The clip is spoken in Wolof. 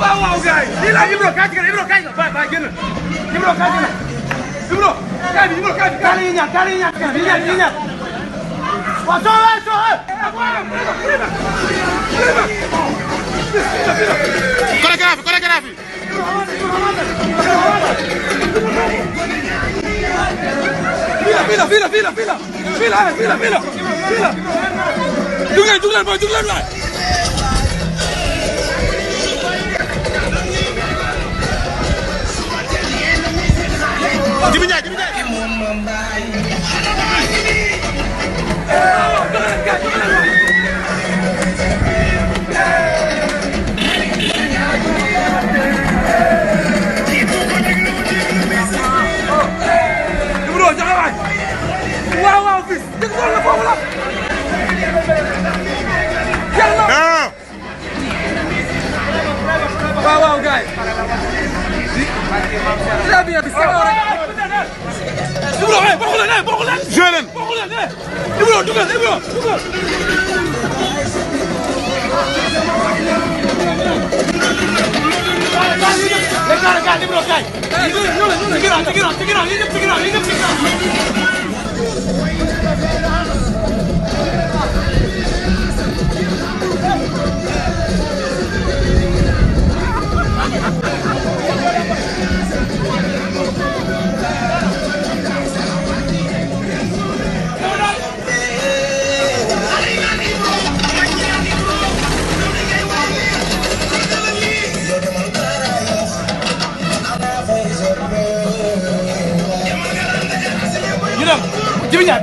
waaw waaw gars yi lii laa Ibro kaay ci kanam Ibro kaay nga bàyyi génn Ibro kaay ci kanam Ibro kaay bi Ibro kaay bi kaay la ñuy ñaan kaay la ñuy ñaan ci kanam yi ñaan waaw soo chorégraphie fii la jug leen boy jug leen waay Jibi Ndiaye Ibro joxe waay waaw waaw fii dëgg la foofu la waaw waaw gars yi. très bien bi c'est vrai. Ibro bokkul leen bokkul leen. joué leen bokkul leen Ibro dugal Ibro dugal. Kaay Ibro kaay. ci ginnaaw ñu dem Jibi Ndiaye